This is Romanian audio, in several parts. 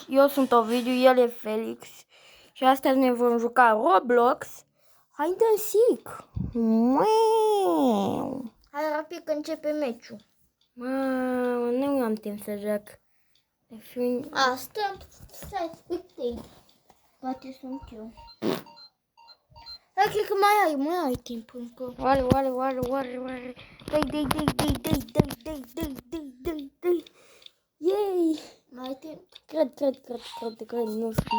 Eu sunt Ovidiu, el e Felix și astăzi ne vom juca Roblox. Hide and Seek. Hai rapid că începe meciul. Nu am timp să joc. Stai, uite. Poate sunt eu. Hai, cred că mai ai timp încă. Oare. Dai. Yay! Mai ai timp? Cred, nu știu.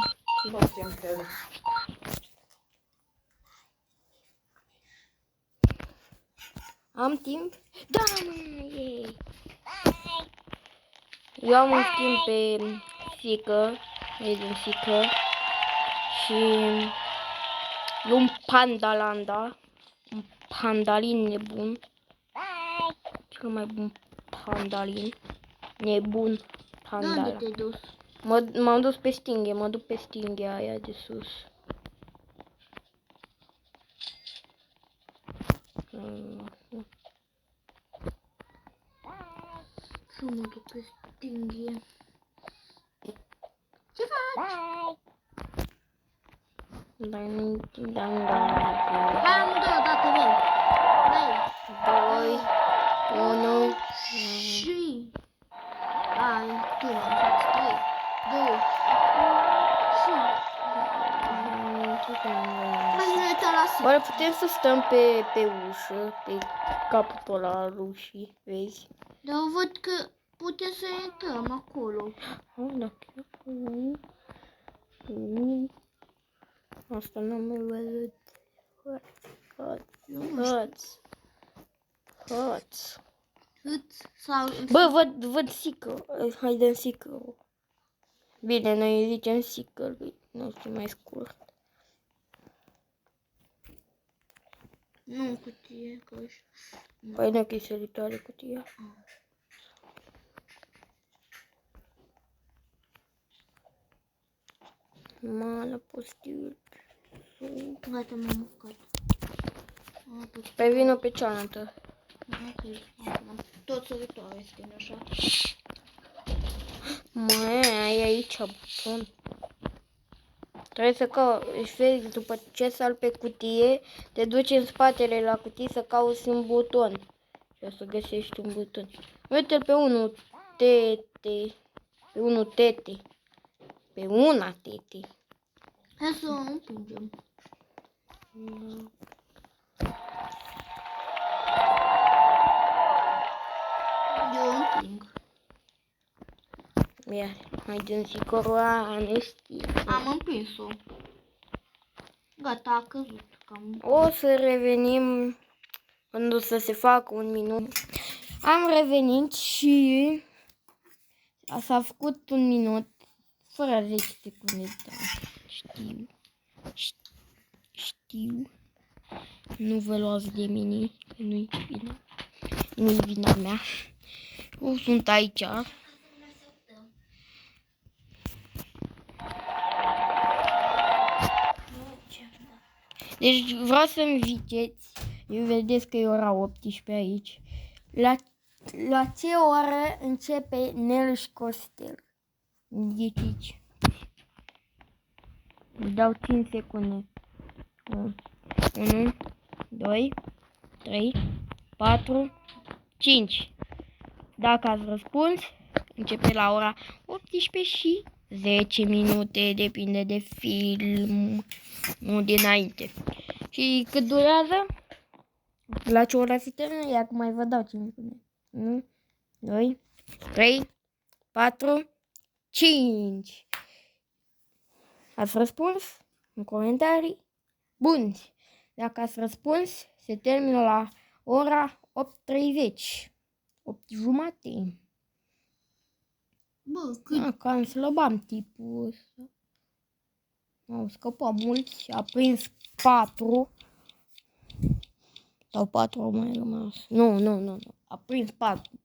Am timp? Da, yay! Eu am un schimb pe Seeker, și un pandalanda, un pandalin nebun, cel mai bun pandalin, nebun pandalin. Unde te-ai dus? M-am dus pe stinghe, mă duc pe stinghe aia de sus. Și mă duc pe stinghe. Ce faci? Da. Hai amândouă, dată, vrei. 2, 1. Și... Ai, tu am făcut 3, 2, și... Hai să ne uităm la sine. Oare putem să stăm pe ușă, pe capătul ăla al ușii, vezi? Dar eu văd că putem să intrăm acolo. Asta n-am mai văzut. Hăț. Sau... Bă, văd Seeker. Hide and Seeker. Bine, noi îi zicem Seeker, nu știu, mai scurt. Nu în cutie, că așa. Păi nu, că e săritoare cutia. Mala postiu. Gata, m-am mâncat. Păi vină pe cealaltă. Tot săritoare este, așa. Mai ai aici buton. Trebuie să vezi, după ce sal pe cutie, te duci în spatele la cutie să cauți un buton. Și o să găsești un buton. Uite-l pe unul tete. Pe unul tete. Pe una tete. Hai să o împingem. Eu împing. Ia, mai dăm Seeker-ul nu știu. Am împins-o. Gata, a căzut. O să revenim când o să se facă un minut. Am revenit și s-a făcut un minut fără 10 secunde. Da. Știu. Nu vă luați de mine, că nu-i vina. Nu-i vina mea. Eu sunt aici. Deci vreau să-mi ziceți, vedeți că e ora 18 aici, la ce oră începe Nel și Costel? Ghiciți. Îmi dau 5 secunde. 1, 2, 3, 4, 5. Dacă ați răspuns, începe la ora 18 și 10 minute, depinde de film, nu dinainte. Și cât durează? La ce ora se termină? Ia acum mai vă dau 5 secunde. 1, 2, 3, 4, 5. Ați răspuns? În comentarii? Bun. Dacă ați răspuns, se termină la ora 8:30. 8:30. Bă, cât? Cam slăbam tipul ăsta. Au scăpat mulți, a prins 4. Sau 4 au mai rămas. Nu. A prins 4.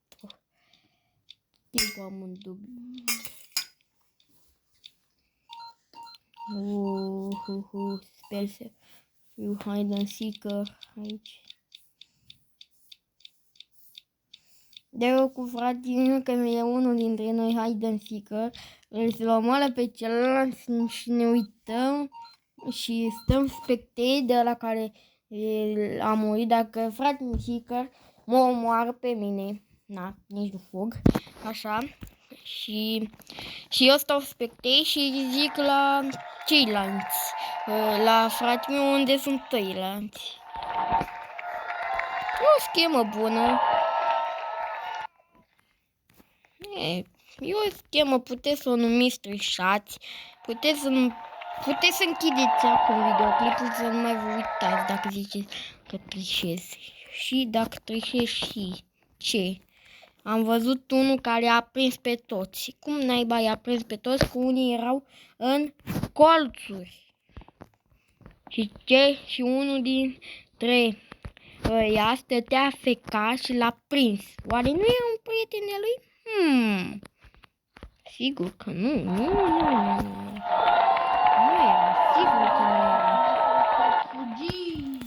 Timpul am un dubiu. Sper să fiu hide and seeker aici. De eu cu fratele, că e unul dintre noi hide and seeker, îl luăm pe celălalt și ne uităm și stăm spectate de la care a murit. Dacă fratele seeker mă omoară pe mine, na, nici nu fug, așa, și eu stau spectate și zic la ceilalți, la fratele meu unde sunt ceilalți. O schemă bună. E o schemă, puteți să o numiți trișați, puteți să închideți acum videoclipul, să nu mai vă uitați dacă ziceți că trișezi. Și dacă trișezi și ce? Am văzut unul care a prins pe toți. Cum naiba i-a prins pe toți? Că unii erau în colțuri. Și unul dintre ăia stătea fecat și l-a prins. Oare nu e un prieten de lui? Sigur că nu. Nu era, sigur că nu era.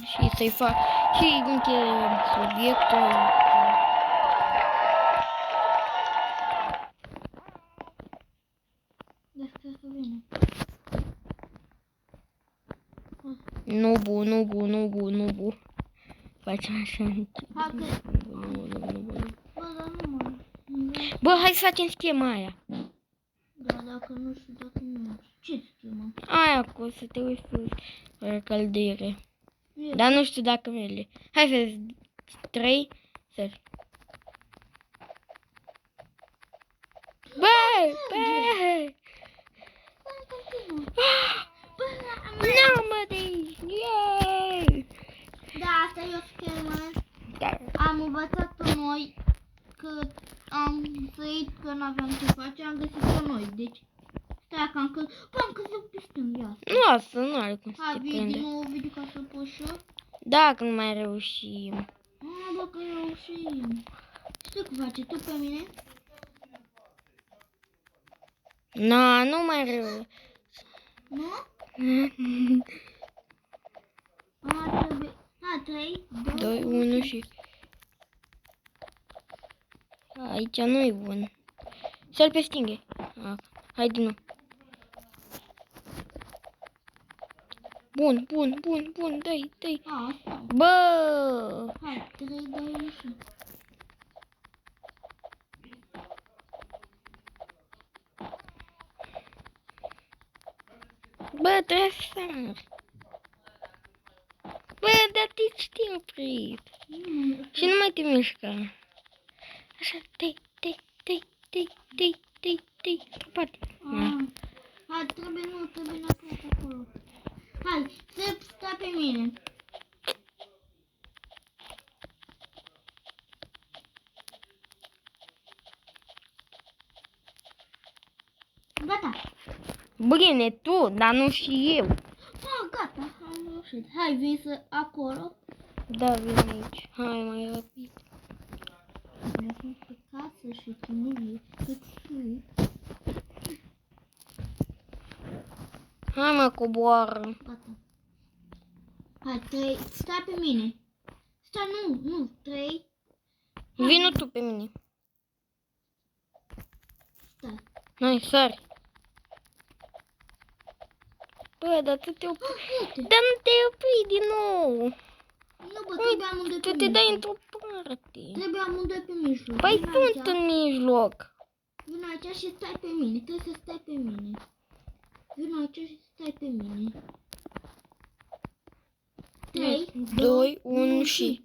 Și să-i fac și încheie subiectul. Nu. Facem așa. Bă, hai să facem schema aia. Da, dacă nu știu, dacă nu. Ce schema? Aia cu să te uiți pe căldere. Dar nu știu dacă merge. Hai să 3, sări. Bă! Nu mă de aici! Yay! Da, asta e o schemă. Am învățat-o noi că am trăit că nu aveam ce face, am găsit-o noi. Deci, stai că am căzut pe stâng, ia. Nu, asta nu are cum să te Hai, prinde. din nou video ca să pot și eu. Da, că nu mai reușim. Bă, că reușim. Știi cum face tu pe mine? Nu mai reușim. Nu? Trebuie... 3, 2, 1 și... Aici nu e bun. Să-l pe stinghe. Hai din nou. Bun, dai. Asta. Bă! Hai, 3, 2, 1 și... Bă, trebuie să sar. Bă, dar te oprit. Și nu mai te mișca. Așa, tei. Poate. Hai, trebuie neapărat acolo. Hai, stai pe mine. Gata. Bine, tu, dar nu și eu. Gata, am reușit. Hai, vii acolo. Da, vin aici. Hai, mai rapid. Mergem pe casă și tu nu vii. Hai, mă, coboară. Gata. Hai, 3, stai pe mine. Stai, nu, 3. Vino tu pe mine. Stai. Hai, sari. Bă, dar tu te opri. Dar nu te opri din nou. Nu, bă, trebuie amândoi pe Tu te mijloc. dai într-o parte. Trebuie amândoi pe mijloc. Păi Vino sunt aici. în mijloc. Vino aici și stai pe mine. Trebuie să stai pe mine. Vino aici și stai pe mine. 3, 2, 1 și...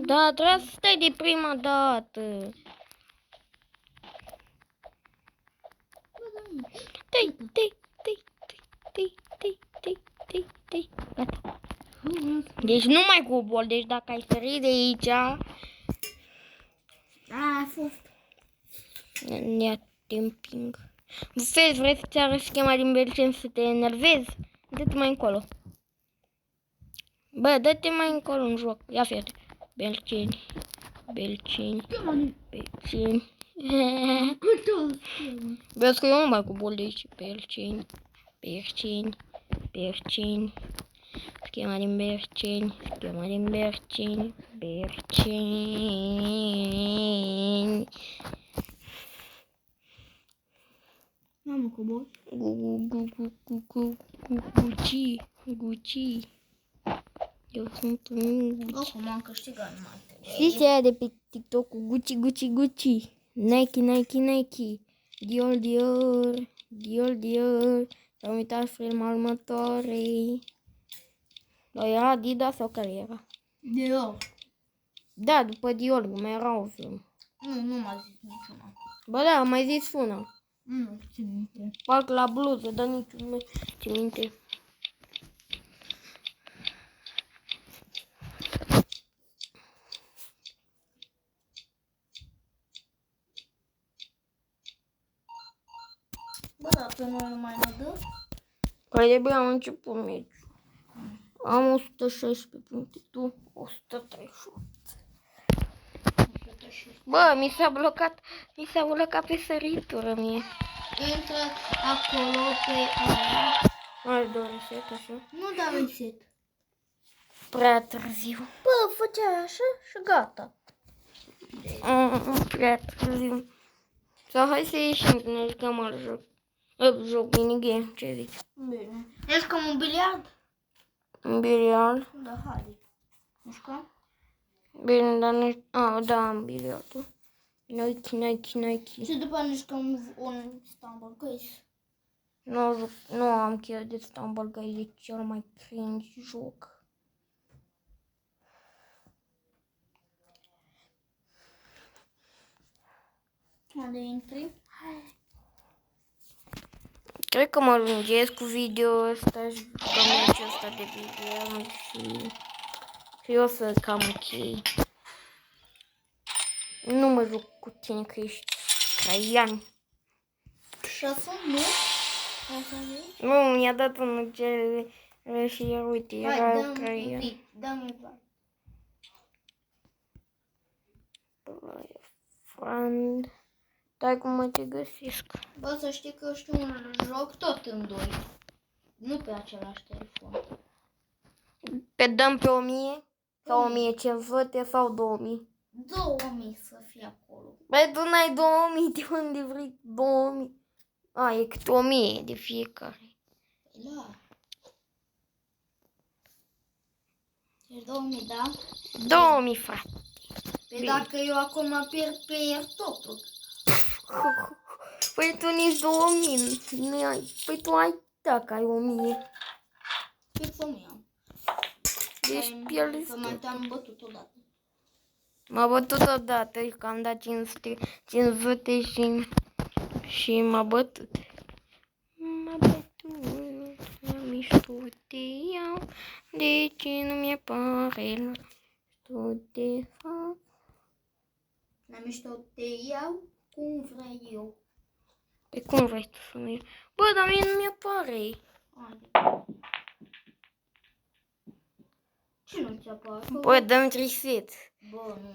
Da, trebuie să stai de prima dată. Tei. Gata. Deci nu mai cu bol, deci dacă ai sărit de aici... A fost. Ne-a te împing. Vezi, vrei să-ți arăt schema din Belceni să te enervezi? Dă-te mai încolo. Bă, dă-te mai încolo în joc. Ia fii. Belceni. Vezi că eu nu mai cu bol de aici. Belceni. Schema din Berceni, schema din Berceni, Berceni. Mamă, cobor. Gucci. Eu sunt un Gucci. Oricum am câștigat numai. Știți aia de pe TikTok cu Gucci? Nike. Dior. S-am uitat filmul următoarei. Dar era Adidas sau care era? Dior. Da, după Dior, mai era un film. Nu m-a zis niciuna. Bă, da, am mai zis una. Nu țin minte. Parcă la bluză, dar nici nu țin minte. Bă, dar pe noi nu mai ne dă? Păi de bine am început meciul. Am 116 puncte, tu 138. Bă, mi s-a blocat pe săritură mie. Intră acolo pe aia. Mai dă reset așa. Nu da reset. Prea târziu. Bă, făceai așa și gata. Prea târziu. Sau hai să ieșim, că ne jucăm alt joc. Joc minigame, ce zici? Bine. Ești ca un biliard? Un biliard. Da, hai. Mișcăm? Bine, dar nu... da, am biliardul. Nike. Și după ne jucăm un Stumble Guys. Nu am chef de Stumble Guys, e cel mai cringe joc. Unde intri? Cred că mă lungesc cu video ăsta și meciul ăsta de video și o să cam ok. Nu mă joc cu tine că ești craian. Și nu? Nu, mi-a dat unul ce și uite, era craian. Dă-mi bani. Friend. Dai cum mă te găsesc. Bă, să știi că știu un joc tot în doi. Nu pe același telefon. Pe dăm pe 1000 sau 1500 sau 2000. 2000 să fie acolo. Băi, tu n-ai 2000, de unde vrei 2000? E câte 1000 de fiecare. Da. Deci 2000, da? 2000, frate. Păi dacă eu acum pierd pe el totul. Păi tu nici 2000 nu ai. Păi tu ai, dacă ai 1000. Fix 1000 am. Deci pierzi. Că mai te-am bătut odată. M-a bătut odată, că am dat 500 și m-a bătut. M-a bătut, mișto te iau, de ce nu mi-e pare tu te fac. La mișto te iau cum vrei eu. Pe cum vrei tu să nu Bă, dar mie nu mi-e pare. Ce nu ți apare? Bă, dă-mi triset. Bă, nu.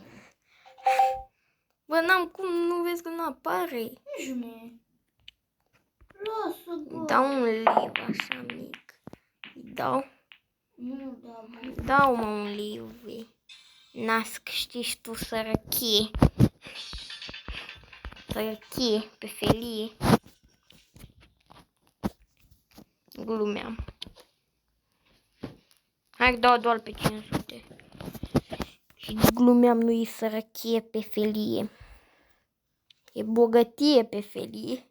Bă, n-am cum, nu vezi că nu apare. Nici mie. Lasă, bă. Dau un liv așa mic. Dau? Nu, da, bă. Dau-mă un liv. Nasc, știi tu, sărăchie. Sărăchie, pe felie. Glumeam. Hai dau doar pe 500. Și glumeam, nu-i sărăchie pe felie. E bogăție pe felie.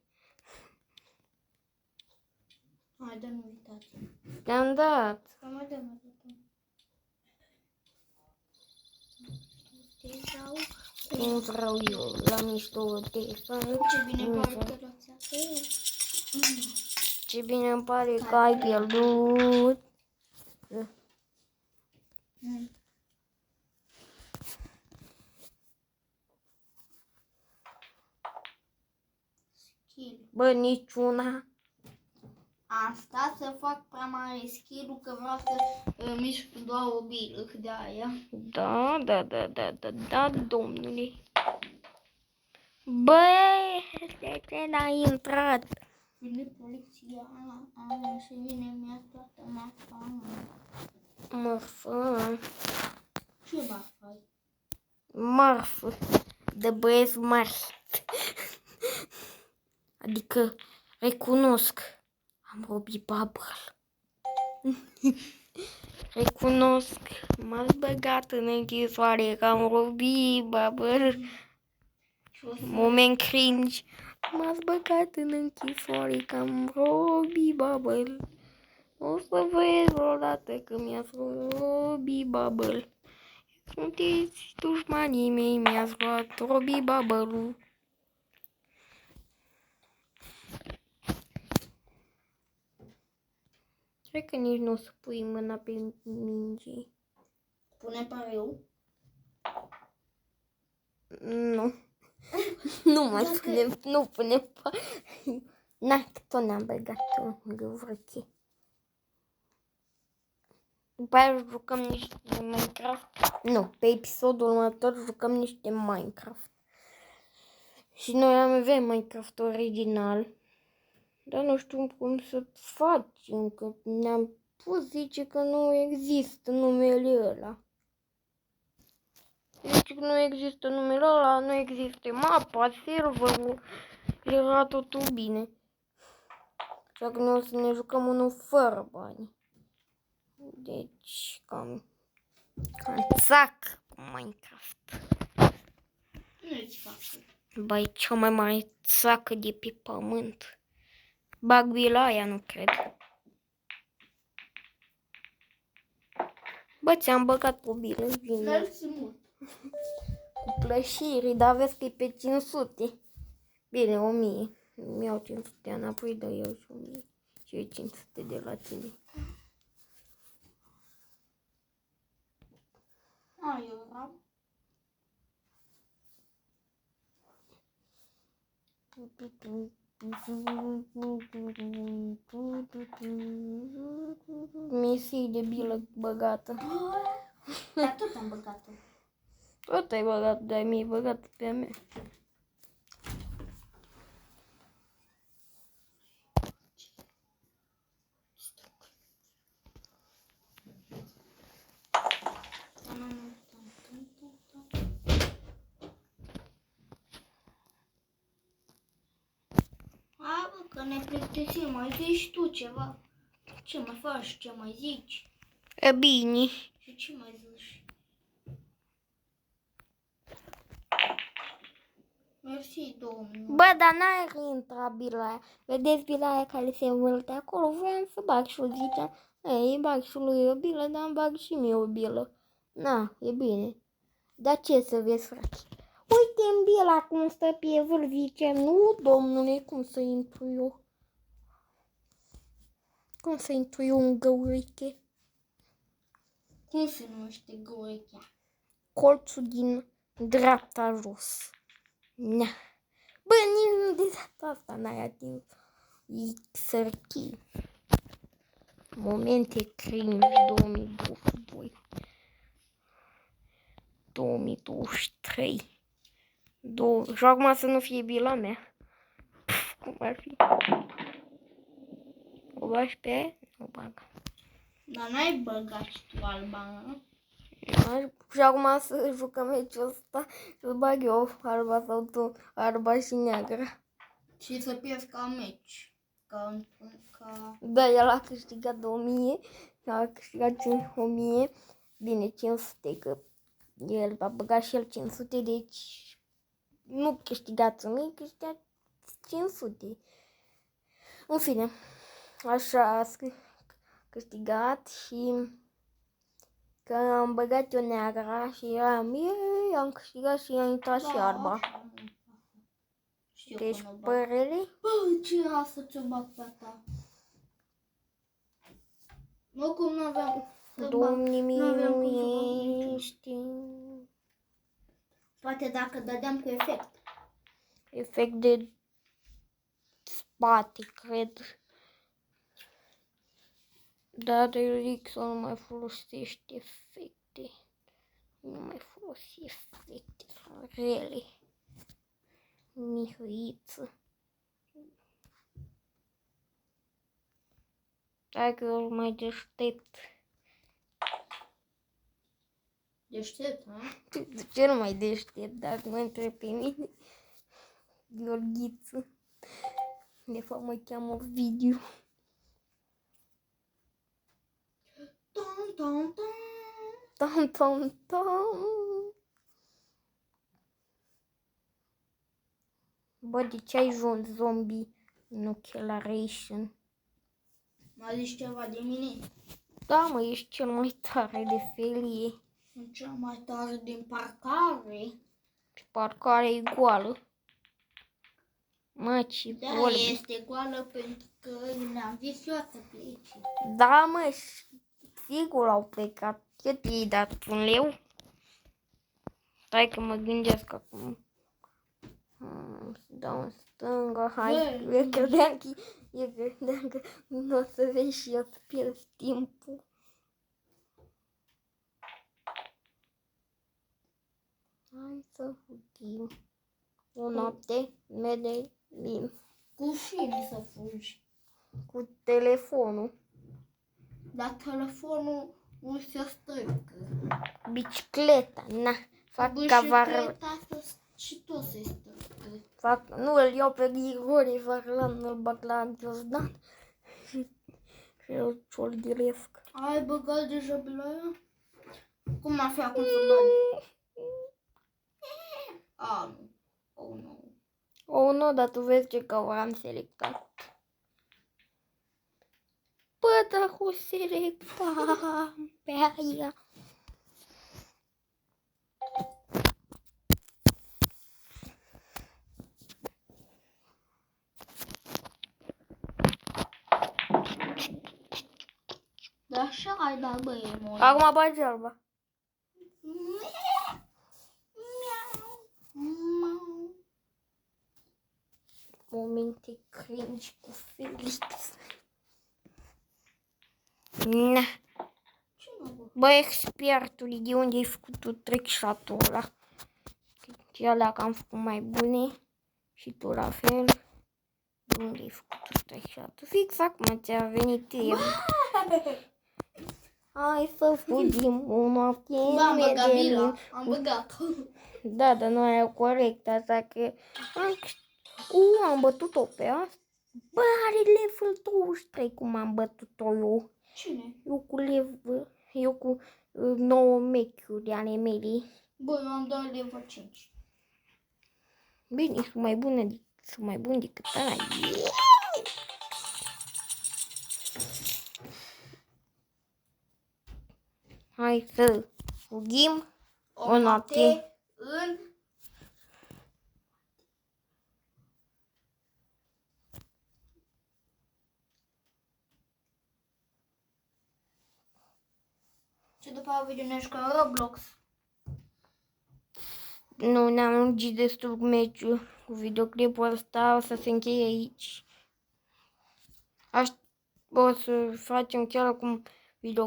Hai, dă-mi invitație. Te-am dat. Să mai dă-mi te iau. Cum vreau eu, la mișto te fac. Ce bine pare că l-ați aflat. Ce bine îmi pare că ai pierdut. Skill. Bă, niciuna. Am stat să fac prea mare skill-ul că vreau să mișc doar o bilă de aia. Da, domnule. Băi, n-ai intrat. Vine poliția și vine mi-a toată mapa. Marfă. Ce marfă? Marfă. De băieți mari. Adică recunosc. Am Robbie Bubble. Recunosc. M-ați băgat în închisoare că am Robbie Bubble. Moment cringe. M-ați băgat în închisoare că am Robbie Bubble. O să vezi odată că mi-ați Robbie Bubble. Sunteți dușmanii mei, mi-ați luat Robbie Bubble-ul. Cred că nici nu o să pui mâna pe minge. Pune pariu. Nu. Nu mai punem, nu punem. Na, că tot ne-am băgat-o în găvrăche. După aia jucăm niște Minecraft. Nu, pe episodul următor jucăm niște Minecraft. Și noi avem Minecraft original. Dar nu știu cum să facem, că ne-am pus, zice că nu există numele ăla. Zice că nu există numele ăla, nu există mapa, serverul, era totul bine. Așa că noi o să ne jucăm unul fără bani. Deci, cam țac cu Minecraft. Nu-ți fac. Băi, cea mai mare țacă de pe pământ. Bag bila aia, nu cred. Bă, ți-am băgat pe bilă, vine. Mersi mult. Cu plășiri, dar vezi că e pe 500. Bine, 1000. Mi-au 500 înapoi, dar eu și 1000. Și eu 500 de la tine. Eu eram. Misii de bilă băgată. Dar tot am băgat-o. Tot ai băgat, dar mi-ai băgat pe a mea. Că ne plictisim, mai zici tu ceva. Ce mai faci, ce mai zici? E bine. Și ce mai zici? Mersi, domnul. Bă, dar n-ai intrat bila aia. Vedeți bila aia care se învârte acolo? Voiam să bag și-o, ziceam. Ei, bag și lui o bilă, dar îmi bag și mie o bilă. Na, e bine. Dar ce să vezi, frate? Uite în bila cum stă pe vârf, zice. Nu, domnule, cum să intru eu? Cum să intru eu în găuriche? Cum se numește găurechea? Colțul din dreapta jos. Na. Bă, nici de data asta n-ai atins XRT. Momente cringe 2022. 2023. Și acum să nu fie bila mea. Cum ar fi? O bagi pe aia? O bag. Dar n-ai băgat și tu alba, nu? Și acum să jucăm meciul ăsta, să bag eu alba sau tu alba și neagră. Și să pierzi ca meci. Ca... Da, el a câștigat 2000, a câștigat 1000, bine 500, că el a băgat și el 500, deci nu câștigați 1000, câștigați 500. În fine, așa a câștigat și că am băgat eu neagra și am câștigat și am intrat și alba. Deci părere? Bă, ce era să ți-o bag pe a ta? Nu, cum nu aveam... Domnul meu ești... Poate dacă dădeam cu efect. Efect de spate, cred. Dar Elixir nu mai folosește efecte. Nu mai folosește efecte, sunt rele. Mihăiță. Hai că îl mai deștept. Deștept, ha? Cel mai deștept, dacă mă întreb pe mine. Gheorghiță. De fapt mă cheamă Ovidiu. Tom, tom, tom. Tom, tom, tom. Bă, de ce ai un zombie în Occelaration? M-a zis ceva de mine? Da, mă, ești cel mai tare de felie. Sunt cea mai tare din parcare. Și parcarea e goală. Mă, ce Da, vorbi. este goală pentru că ne-am zis eu să plece. Da, mă, sigur au plecat. Cât i-ai dat? 1 leu? Stai că mă gândesc acum. Să dau în stânga, hai. Bă, Eu credeam că nu o să vezi și eu să pierzi timpul. Hai să fugim. O noapte, Medellin. Cu cine să fugi? Cu telefonul. Dar telefonul nu se strică. Bicicleta, na. Fac ca vară. Bicicleta și tot se strică. Nu, îl iau pe Grigore, fac îl bag la Ghiozdan. Și eu ciolghiresc. Ai băgat deja pe la ea? Cum ar fi acum să bani? A, nu. Oh, nu. Oh, nu, dar tu vezi ce că am selectat. Bă, dar o selectam pe aia. Dar așa ai dat, băie, moi. Acum bagi alba. Momente cringe cu Felix. Na. Ce mă? Bă, expertul, de unde ai făcut tu trick-shot-ul ăla? Și alea că am făcut mai bune. Și tu la fel. De unde ai făcut tu trick-shot-ul? Fix acum ți-a venit el. Hai să fugim o noapte în Am băgat Medellin. bila. Am băgat. Da, dar nu e corect asta că... am bătut-o pe asta. Bă, are level 23 cum am bătut-o eu. Cine? Eu cu 9 mechiuri ale mele. Bă, eu am dat level 5. Bine, sunt mai bun decât ăla. Hai să fugim o noapte în... Și după aia video ne jucăm Roblox. Nu, ne-am lungit destul cu meciul, cu videoclipul ăsta, o să se încheie aici. O să facem chiar acum videoclip.